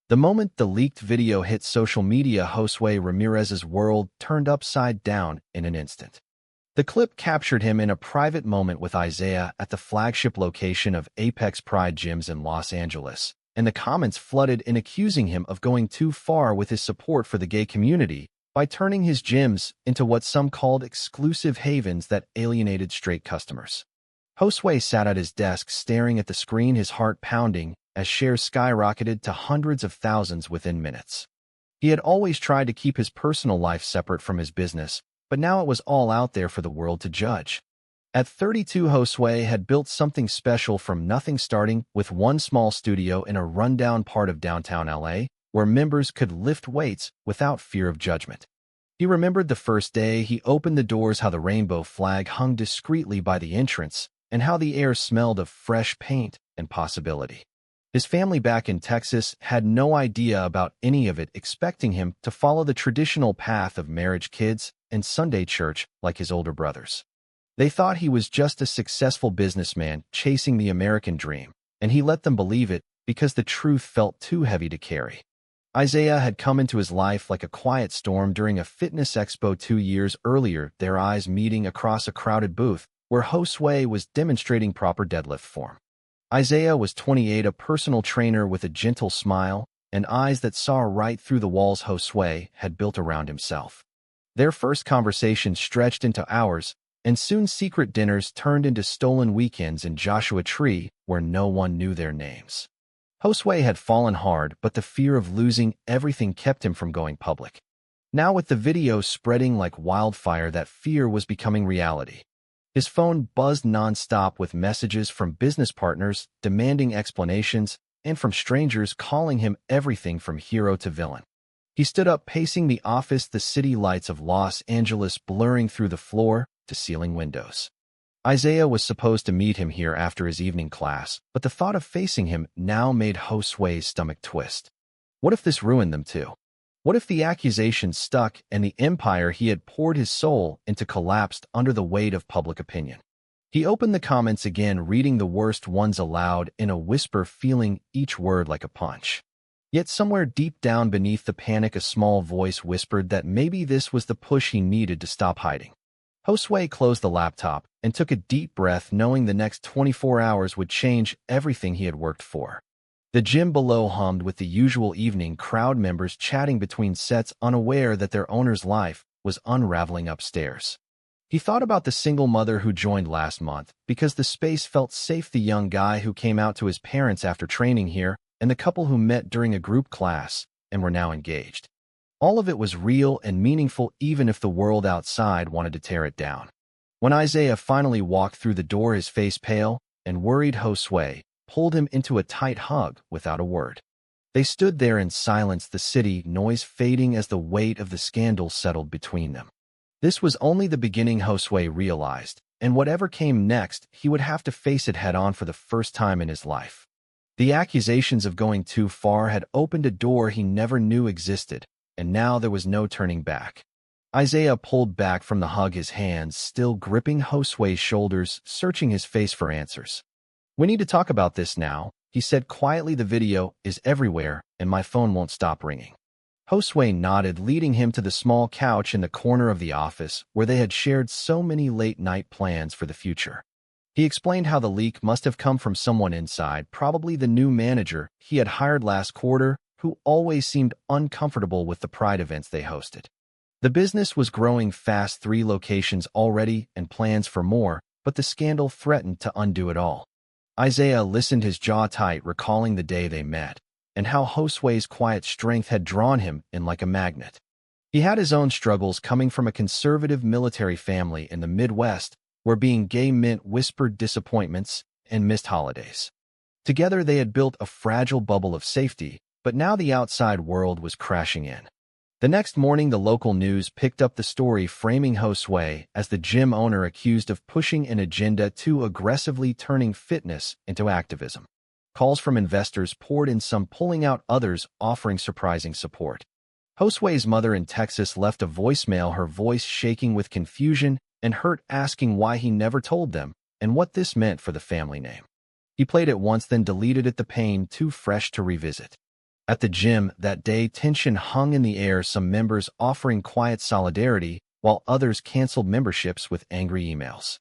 The moment the leaked video hit social media, Josue Ramirez's world turned upside down in an instant. The clip captured him in a private moment with Isaiah at the flagship location of Apex Pride gyms in Los Angeles, and the comments flooded in accusing him of going too far with his support for the gay community by turning his gyms into what some called exclusive havens that alienated straight customers. Josue sat at his desk staring at the screen, his heart pounding, as shares skyrocketed to hundreds of thousands within minutes. He had always tried to keep his personal life separate from his business, but now it was all out there for the world to judge. At 32, Josue had built something special from nothing, starting with one small studio in a rundown part of downtown LA, where members could lift weights without fear of judgment. He remembered the first day he opened the doors, how the rainbow flag hung discreetly by the entrance, and how the air smelled of fresh paint and possibility. His family back in Texas had no idea about any of it, expecting him to follow the traditional path of marriage, kids, and Sunday church like his older brothers. They thought he was just a successful businessman chasing the American dream, and he let them believe it because the truth felt too heavy to carry. Isaiah had come into his life like a quiet storm during a fitness expo 2 years earlier, their eyes meeting across a crowded booth where Josue was demonstrating proper deadlift form. Isaiah was 28, a personal trainer with a gentle smile and eyes that saw right through the walls Josue had built around himself. Their first conversation stretched into hours, and soon secret dinners turned into stolen weekends in Joshua Tree where no one knew their names. Josue had fallen hard, but the fear of losing everything kept him from going public. Now, with the video spreading like wildfire, that fear was becoming reality. His phone buzzed nonstop with messages from business partners demanding explanations and from strangers calling him everything from hero to villain. He stood up, pacing the office, the city lights of Los Angeles blurring through the floor-to-ceiling windows. Isaiah was supposed to meet him here after his evening class, but the thought of facing him now made Josue's stomach twist. What if this ruined them too? What if the accusations stuck and the empire he had poured his soul into collapsed under the weight of public opinion? He opened the comments again, reading the worst ones aloud in a whisper, feeling each word like a punch. Yet somewhere deep down beneath the panic, a small voice whispered that maybe this was the push he needed to stop hiding. Josue closed the laptop and took a deep breath, knowing the next 24 hours would change everything he had worked for. The gym below hummed with the usual evening crowd, members chatting between sets, unaware that their owner's life was unraveling upstairs. He thought about the single mother who joined last month because the space felt safe, the young guy who came out to his parents after training here, and the couple who met during a group class and were now engaged. All of it was real and meaningful, even if the world outside wanted to tear it down. When Isaiah finally walked through the door, his face pale and worried, Josue pulled him into a tight hug without a word. They stood there in silence, the city noise fading as the weight of the scandal settled between them. This was only the beginning, Josue realized, and whatever came next, he would have to face it head-on for the first time in his life. The accusations of going too far had opened a door he never knew existed, and now there was no turning back. Isaiah pulled back from the hug, his hands still gripping Josue's shoulders, searching his face for answers. "We need to talk about this now," he said quietly. "The video is everywhere, and my phone won't stop ringing." Josue nodded, leading him to the small couch in the corner of the office where they had shared so many late-night plans for the future. He explained how the leak must have come from someone inside, probably the new manager he had hired last quarter, who always seemed uncomfortable with the Pride events they hosted. The business was growing fast, 3 locations already and plans for more, but the scandal threatened to undo it all. Isaiah listened, his jaw tight, recalling the day they met, and how Josue's quiet strength had drawn him in like a magnet. He had his own struggles, coming from a conservative military family in the Midwest, where being gay meant whispered disappointments and missed holidays. Together they had built a fragile bubble of safety, but now the outside world was crashing in. The next morning, the local news picked up the story, framing Josue as the gym owner accused of pushing an agenda too aggressively, turning fitness into activism. Calls from investors poured in, some pulling out, others offering surprising support. Josue's mother in Texas left a voicemail, her voice shaking with confusion and hurt, asking why he never told them and what this meant for the family name. He played it once, then deleted it, the pain too fresh to revisit. At the gym that day, tension hung in the air, some members offering quiet solidarity, while others canceled memberships with angry emails.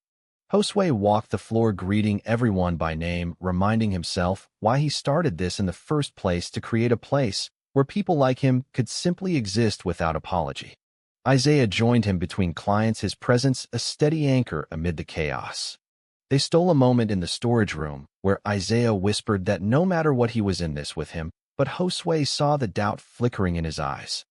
Josue walked the floor greeting everyone by name, reminding himself why he started this in the first place, to create a place where people like him could simply exist without apology. Isaiah joined him between clients, his presence a steady anchor amid the chaos. They stole a moment in the storage room, where Isaiah whispered that no matter what, he was in this with him, but Josue saw the doubt flickering in his eyes.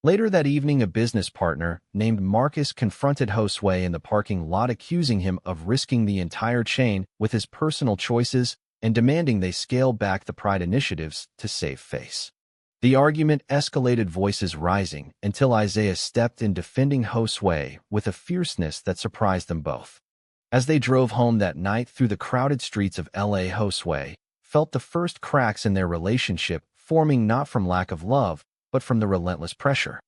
Later that evening, a business partner named Marcus confronted Josue in the parking lot, accusing him of risking the entire chain with his personal choices and demanding they scale back the Pride initiatives to save face. The argument escalated, voices rising, until Isaiah stepped in, defending Josue with a fierceness that surprised them both. As they drove home that night through the crowded streets of LA, Josue felt the first cracks in their relationship forming, not from lack of love, but from the relentless pressure.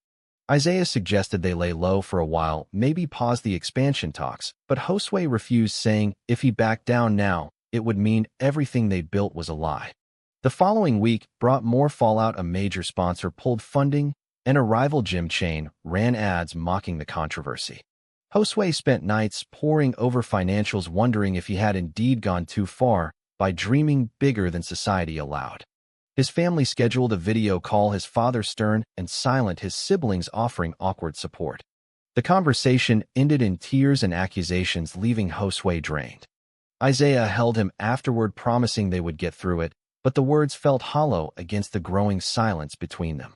Isaiah suggested they lay low for a while, maybe pause the expansion talks, but Josue refused, saying if he backed down now, it would mean everything they'd built was a lie. The following week brought more fallout. A major sponsor pulled funding, and a rival gym chain ran ads mocking the controversy. Josue spent nights poring over financials, wondering if he had indeed gone too far by dreaming bigger than society allowed. His family scheduled a video call, his father stern and silent, his siblings offering awkward support. The conversation ended in tears and accusations, leaving Josue drained. Isaiah held him afterward, promising they would get through it, but the words felt hollow against the growing silence between them.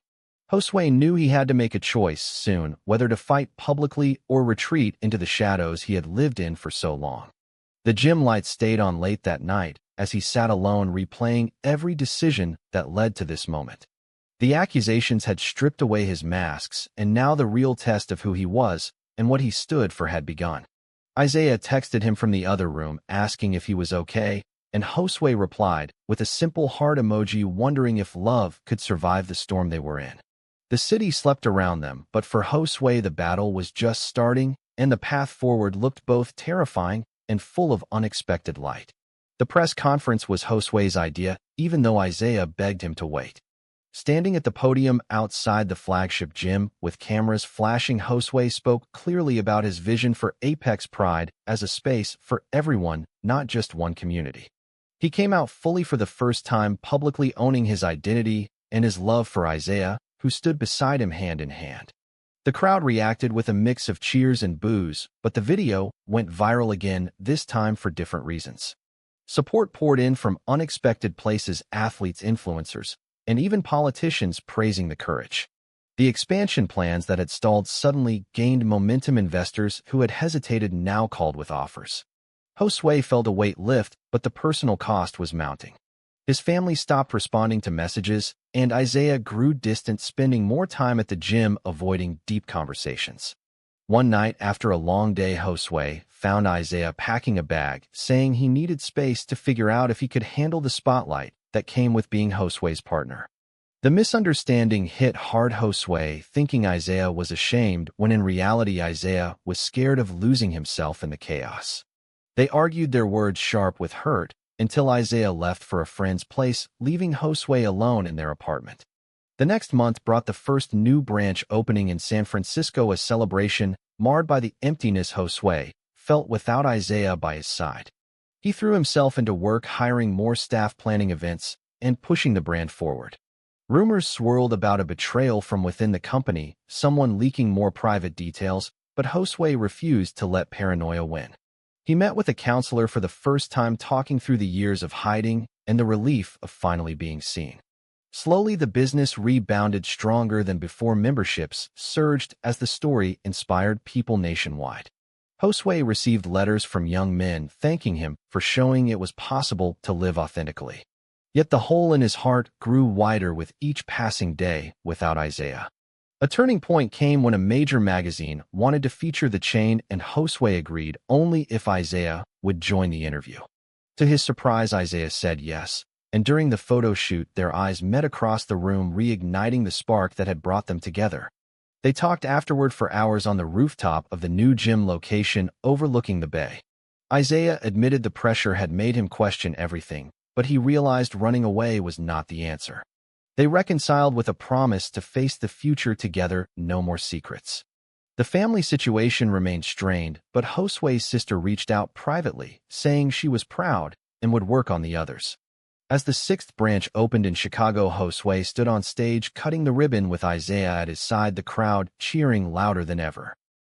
Josue knew he had to make a choice soon, whether to fight publicly or retreat into the shadows he had lived in for so long. The gym lights stayed on late that night, as he sat alone, replaying every decision that led to this moment. The accusations had stripped away his masks, and now the real test of who he was and what he stood for had begun. Isaiah texted him from the other room, asking if he was okay, and Josue replied with a simple heart emoji, wondering if love could survive the storm they were in. The city slept around them, but for Josue the battle was just starting, and the path forward looked both terrifying and full of unexpected light. The press conference was Josue's idea, even though Isaiah begged him to wait. Standing at the podium outside the flagship gym, with cameras flashing, Josue spoke clearly about his vision for Apex Pride as a space for everyone, not just one community. He came out fully for the first time, publicly owning his identity and his love for Isaiah, who stood beside him hand in hand. The crowd reacted with a mix of cheers and boos, but the video went viral again, this time for different reasons. Support poured in from unexpected places, athletes, influencers, and even politicians praising the courage. The expansion plans that had stalled suddenly gained momentum. Investors who had hesitated now called with offers. Josue felt a weight lift, but the personal cost was mounting. His family stopped responding to messages, and Isaiah grew distant, spending more time at the gym, avoiding deep conversations. One night after a long day, Josue found Isaiah packing a bag, saying he needed space to figure out if he could handle the spotlight that came with being Josue's partner. The misunderstanding hit hard, Josue thinking Isaiah was ashamed, when in reality Isaiah was scared of losing himself in the chaos. They argued, their words sharp with hurt, until Isaiah left for a friend's place, leaving Josue alone in their apartment. The next month brought the first new branch opening in San Francisco, a celebration marred by the emptiness Josue felt without Isaiah by his side. He threw himself into work, hiring more staff, planning events, and pushing the brand forward. Rumors swirled about a betrayal from within the company, someone leaking more private details, but Josue refused to let paranoia win. He met with a counselor for the first time, talking through the years of hiding and the relief of finally being seen. Slowly, the business rebounded stronger than before. Memberships surged as the story inspired people nationwide. Josue received letters from young men thanking him for showing it was possible to live authentically. Yet the hole in his heart grew wider with each passing day without Isaiah. A turning point came when a major magazine wanted to feature the chain, and Josue agreed only if Isaiah would join the interview. To his surprise, Isaiah said yes, and during the photo shoot, their eyes met across the room, reigniting the spark that had brought them together. They talked afterward for hours on the rooftop of the new gym location overlooking the bay. Isaiah admitted the pressure had made him question everything, but he realized running away was not the answer. They reconciled with a promise to face the future together, no more secrets. The family situation remained strained, but Josue's sister reached out privately, saying she was proud and would work on the others. As the sixth branch opened in Chicago, Josue stood on stage cutting the ribbon with Isaiah at his side, the crowd cheering louder than ever.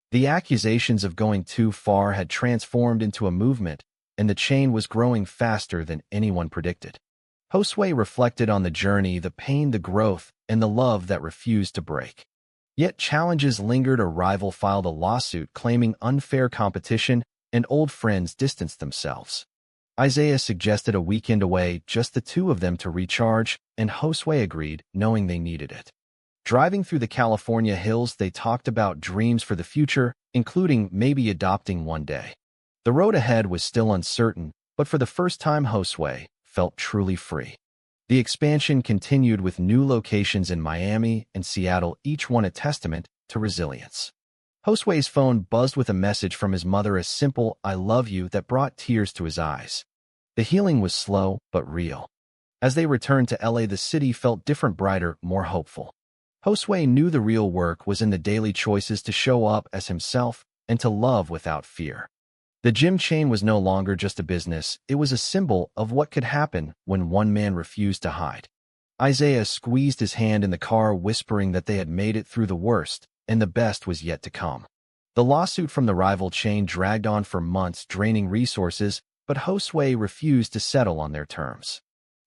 The accusations of going too far had transformed into a movement, and the chain was growing faster than anyone predicted. Josue reflected on the journey, the pain, the growth, and the love that refused to break. Yet challenges lingered. A rival filed a lawsuit claiming unfair competition, and old friends distanced themselves. Isaiah suggested a weekend away, just the two of them to recharge, and Josue agreed, knowing they needed it. Driving through the California hills, they talked about dreams for the future, including maybe adopting one day. The road ahead was still uncertain, but for the first time Josue felt truly free. The expansion continued with new locations in Miami and Seattle, each one a testament to resilience. Josue's phone buzzed with a message from his mother, a simple "I love you" that brought tears to his eyes. The healing was slow but real. As they returned to LA, the city felt different, brighter, more hopeful. Josue knew the real work was in the daily choices to show up as himself and to love without fear. The gym chain was no longer just a business, it was a symbol of what could happen when one man refused to hide. Isaiah squeezed his hand in the car, whispering that they had made it through the worst, and the best was yet to come. The lawsuit from the rival chain dragged on for months, draining resources, but Josue refused to settle on their terms.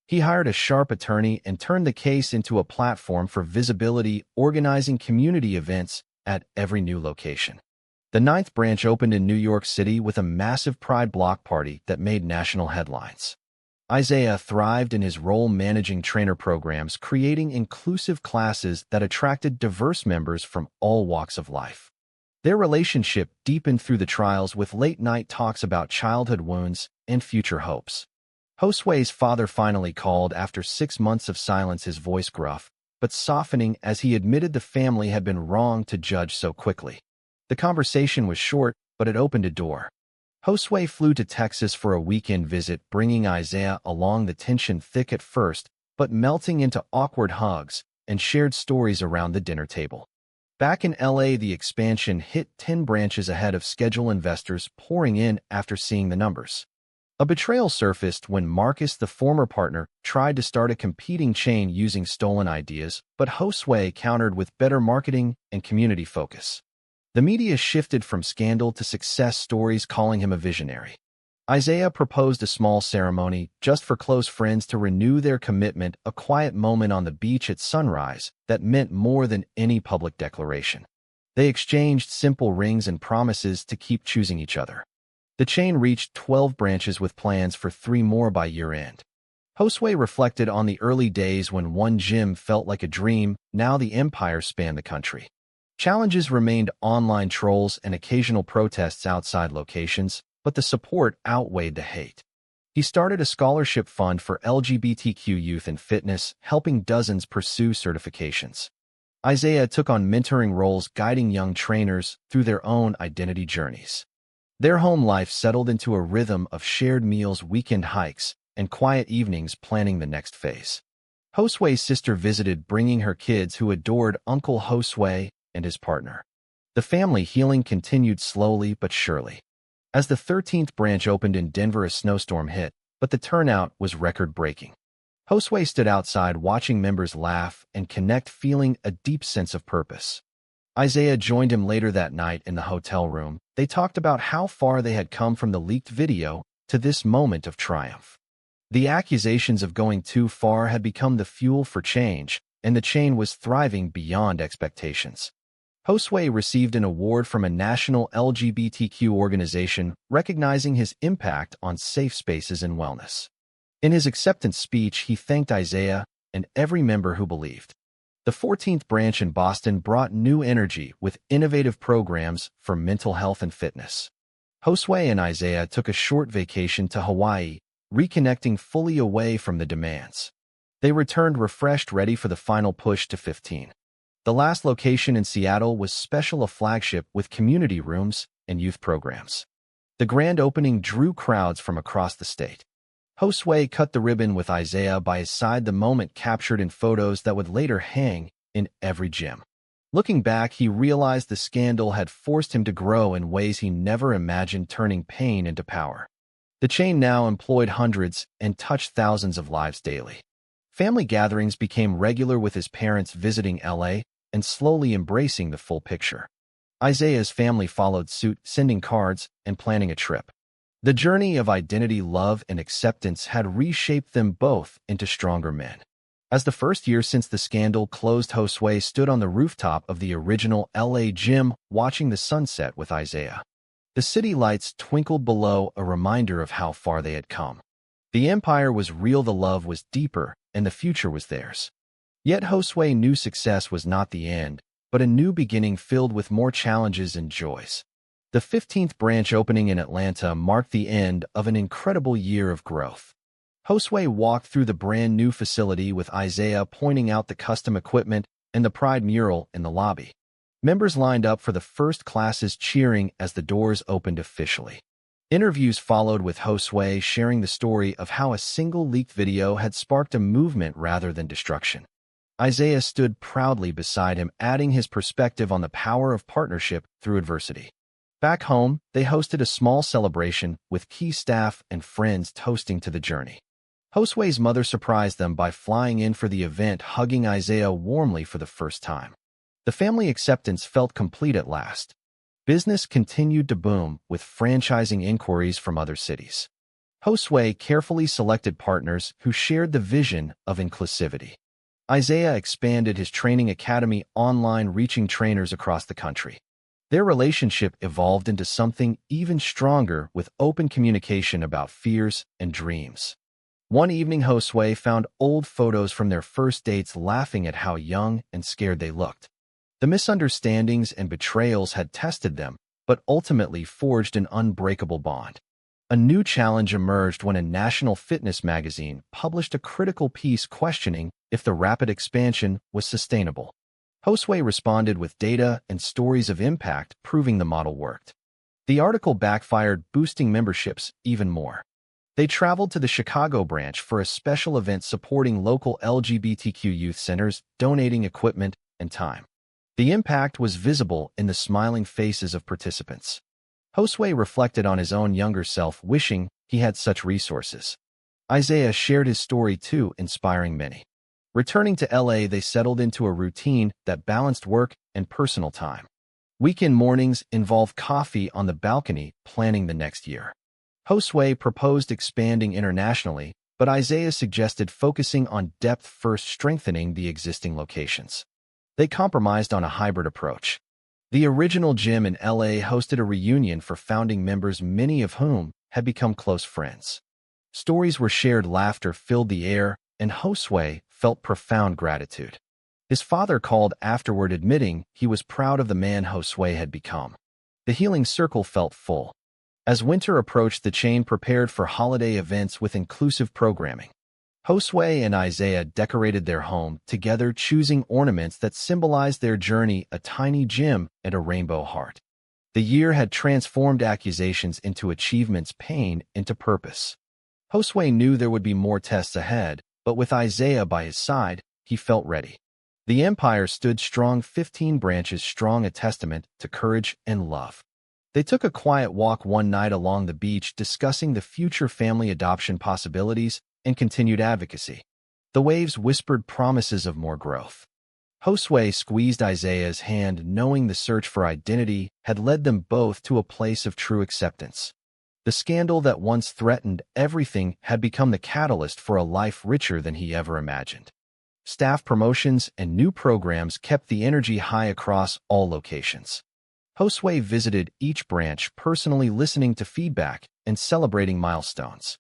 He hired a sharp attorney and turned the case into a platform for visibility, organizing community events at every new location. The ninth branch opened in New York City with a massive Pride block party that made national headlines. Isaiah thrived in his role managing trainer programs, creating inclusive classes that attracted diverse members from all walks of life. Their relationship deepened through the trials, with late-night talks about childhood wounds and future hopes. Josue's father finally called after 6 months of silence, his voice gruff, but softening as he admitted the family had been wrong to judge so quickly. The conversation was short, but it opened a door. Josue flew to Texas for a weekend visit, bringing Isaiah along, the tension thick at first, but melting into awkward hugs and shared stories around the dinner table. Back in LA, the expansion hit 10 branches ahead of schedule, investors pouring in after seeing the numbers. A betrayal surfaced when Marcus, the former partner, tried to start a competing chain using stolen ideas, but Josue countered with better marketing and community focus. The media shifted from scandal to success stories, calling him a visionary. Isaiah proposed a small ceremony just for close friends to renew their commitment, a quiet moment on the beach at sunrise that meant more than any public declaration. They exchanged simple rings and promises to keep choosing each other. The chain reached 12 branches with plans for 3 more by year-end. Josue reflected on the early days when one gym felt like a dream. Now the empire spanned the country. Challenges remained: online trolls and occasional protests outside locations, but the support outweighed the hate. He started a scholarship fund for LGBTQ youth in fitness, helping dozens pursue certifications. Isaiah took on mentoring roles, guiding young trainers through their own identity journeys. Their home life settled into a rhythm of shared meals, weekend hikes, and quiet evenings planning the next phase. Josue's sister visited, bringing her kids, who adored Uncle Josue and his partner. The family healing continued slowly but surely. As the 13th branch opened in Denver, a snowstorm hit, but the turnout was record-breaking. Josue stood outside watching members laugh and connect, feeling a deep sense of purpose. Isaiah joined him later that night in the hotel room. They talked about how far they had come from the leaked video to this moment of triumph. The accusations of going too far had become the fuel for change, and the chain was thriving beyond expectations. Josue received an award from a national LGBTQ organization recognizing his impact on safe spaces and wellness. In his acceptance speech, he thanked Isaiah and every member who believed. The 14th branch in Boston brought new energy with innovative programs for mental health and fitness. Josue and Isaiah took a short vacation to Hawaii, reconnecting fully away from the demands. They returned refreshed, ready for the final push to 15. The last location in Seattle was special, a flagship with community rooms and youth programs. The grand opening drew crowds from across the state. Josue cut the ribbon with Isaiah by his side, the moment captured in photos that would later hang in every gym. Looking back, he realized the scandal had forced him to grow in ways he never imagined, turning pain into power. The chain now employed hundreds and touched thousands of lives daily. Family gatherings became regular, with his parents visiting LA and slowly embracing the full picture. Isaiah's family followed suit, sending cards and planning a trip. The journey of identity, love, and acceptance had reshaped them both into stronger men. As the first year since the scandal closed, Josue stood on the rooftop of the original LA gym watching the sunset with Isaiah. The city lights twinkled below, a reminder of how far they had come. The empire was real, the love was deeper, and the future was theirs. Yet Josue knew success was not the end, but a new beginning filled with more challenges and joys. The 15th branch opening in Atlanta marked the end of an incredible year of growth. Josue walked through the brand new facility with Isaiah pointing out the custom equipment and the Pride mural in the lobby. Members lined up for the first classes, cheering as the doors opened officially. Interviews followed, with Josue sharing the story of how a single leaked video had sparked a movement rather than destruction. Isaiah stood proudly beside him, adding his perspective on the power of partnership through adversity. Back home, they hosted a small celebration with key staff and friends toasting to the journey. Josue's mother surprised them by flying in for the event, hugging Isaiah warmly for the first time. The family acceptance felt complete at last. Business continued to boom, with franchising inquiries from other cities. Josue carefully selected partners who shared the vision of inclusivity. Isaiah expanded his training academy online, reaching trainers across the country. Their relationship evolved into something even stronger, with open communication about fears and dreams. One evening, Josue found old photos from their first dates, laughing at how young and scared they looked. The misunderstandings and betrayals had tested them, but ultimately forged an unbreakable bond. A new challenge emerged when a national fitness magazine published a critical piece questioning if the rapid expansion was sustainable. Josue responded with data and stories of impact, proving the model worked. The article backfired, boosting memberships even more. They traveled to the Chicago branch for a special event supporting local LGBTQ youth centers, donating equipment and time. The impact was visible in the smiling faces of participants. Josue reflected on his own younger self, wishing he had such resources. Isaiah shared his story too, inspiring many. Returning to LA, they settled into a routine that balanced work and personal time. Weekend mornings involved coffee on the balcony, planning the next year. Josue proposed expanding internationally, but Isaiah suggested focusing on depth first, strengthening the existing locations. They compromised on a hybrid approach. The original gym in LA hosted a reunion for founding members, many of whom had become close friends. Stories were shared, laughter filled the air, and Josue felt profound gratitude. His father called afterward, admitting he was proud of the man Josue had become. The healing circle felt full. As winter approached, the chain prepared for holiday events with inclusive programming. Josue and Isaiah decorated their home together, choosing ornaments that symbolized their journey, a tiny gem and a rainbow heart. The year had transformed accusations into achievements, pain into purpose. Josue knew there would be more tests ahead, but with Isaiah by his side, he felt ready. The empire stood strong, 15 branches strong, a testament to courage and love. They took a quiet walk one night along the beach, discussing the future family adoption possibilities and continued advocacy. The waves whispered promises of more growth. Josue squeezed Isaiah's hand, knowing the search for identity had led them both to a place of true acceptance. The scandal that once threatened everything had become the catalyst for a life richer than he ever imagined. Staff promotions and new programs kept the energy high across all locations. Josue visited each branch, personally listening to feedback and celebrating milestones.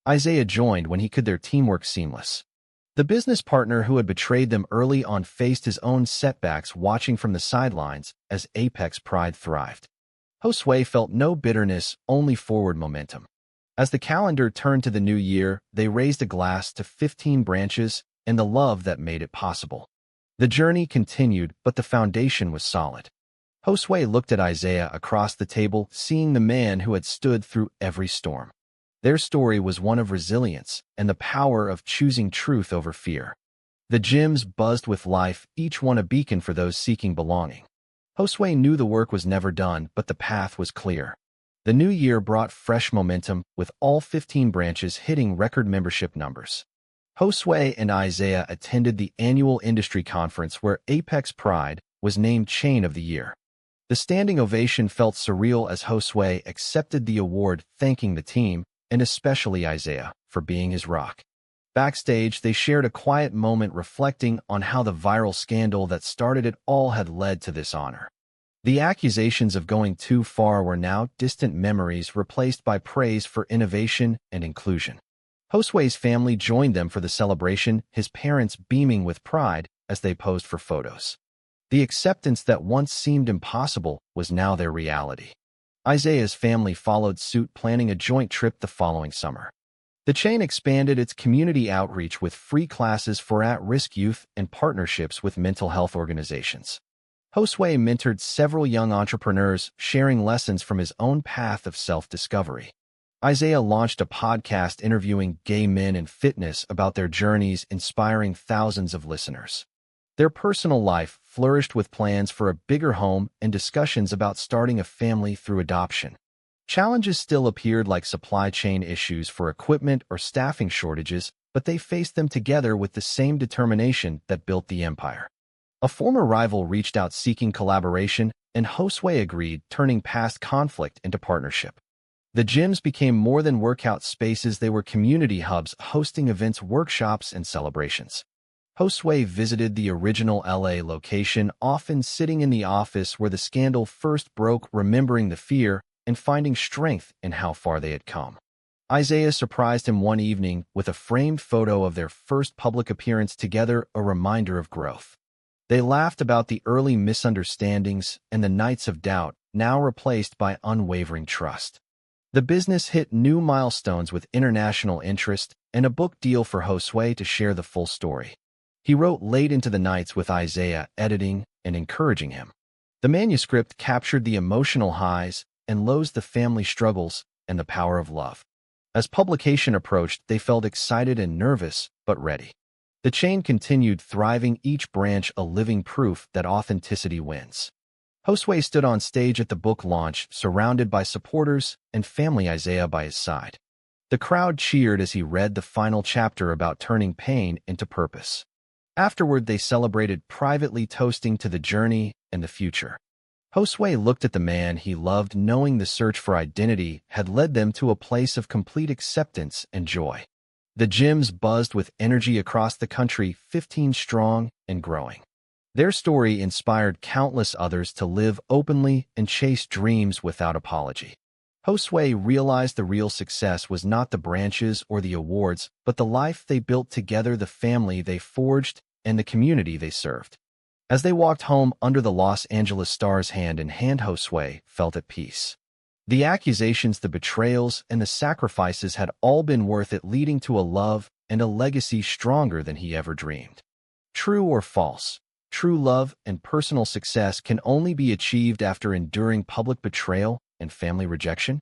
Isaiah joined when he could, their teamwork seamless. The business partner who had betrayed them early on faced his own setbacks, watching from the sidelines as Apex Pride thrived. Josue felt no bitterness, only forward momentum. As the calendar turned to the new year, they raised a glass to 15 branches and the love that made it possible. The journey continued, but the foundation was solid. Josue looked at Isaiah across the table, seeing the man who had stood through every storm. Their story was one of resilience and the power of choosing truth over fear. The gyms buzzed with life, each one a beacon for those seeking belonging. Josue knew the work was never done, but the path was clear. The new year brought fresh momentum, with all 15 branches hitting record membership numbers. Josue and Isaiah attended the annual industry conference where Apex Pride was named Chain of the Year. The standing ovation felt surreal as Josue accepted the award, thanking the team, and especially Isaiah, for being his rock. Backstage, they shared a quiet moment reflecting on how the viral scandal that started it all had led to this honor. The accusations of going too far were now distant memories replaced by praise for innovation and inclusion. Josue's family joined them for the celebration, his parents beaming with pride as they posed for photos. The acceptance that once seemed impossible was now their reality. Isaiah's family followed suit, planning a joint trip the following summer. The chain expanded its community outreach with free classes for at-risk youth and partnerships with mental health organizations. Josue mentored several young entrepreneurs, sharing lessons from his own path of self-discovery. Isaiah launched a podcast interviewing gay men in fitness about their journeys, inspiring thousands of listeners. Their personal life flourished with plans for a bigger home and discussions about starting a family through adoption. Challenges still appeared, like supply chain issues for equipment or staffing shortages, but they faced them together with the same determination that built the empire. A former rival reached out seeking collaboration, and Josue agreed, turning past conflict into partnership. The gyms became more than workout spaces, they were community hubs, hosting events, workshops, and celebrations. Josue visited the original LA location, often sitting in the office where the scandal first broke, remembering the fear and finding strength in how far they had come. Isaiah surprised him one evening with a framed photo of their first public appearance together, a reminder of growth. They laughed about the early misunderstandings and the nights of doubt, now replaced by unwavering trust. The business hit new milestones with international interest and a book deal for Josue to share the full story. He wrote late into the nights with Isaiah, editing and encouraging him. The manuscript captured the emotional highs and lows, the family struggles, and the power of love. As publication approached, they felt excited and nervous, but ready. The chain continued thriving, each branch a living proof that authenticity wins. Josue stood on stage at the book launch, surrounded by supporters and family, Isaiah by his side. The crowd cheered as he read the final chapter about turning pain into purpose. Afterward, they celebrated privately, toasting to the journey and the future. Josue looked at the man he loved, knowing the search for identity had led them to a place of complete acceptance and joy. The gyms buzzed with energy across the country, 15 strong and growing. Their story inspired countless others to live openly and chase dreams without apology. Josue realized the real success was not the branches or the awards, but the life they built together, the family they forged, and the community they served. As they walked home under the Los Angeles Stars hand in hand, Josue felt at peace. The accusations, the betrayals, and the sacrifices had all been worth it, leading to a love and a legacy stronger than he ever dreamed. True or false? True love and personal success can only be achieved after enduring public betrayal and family rejection.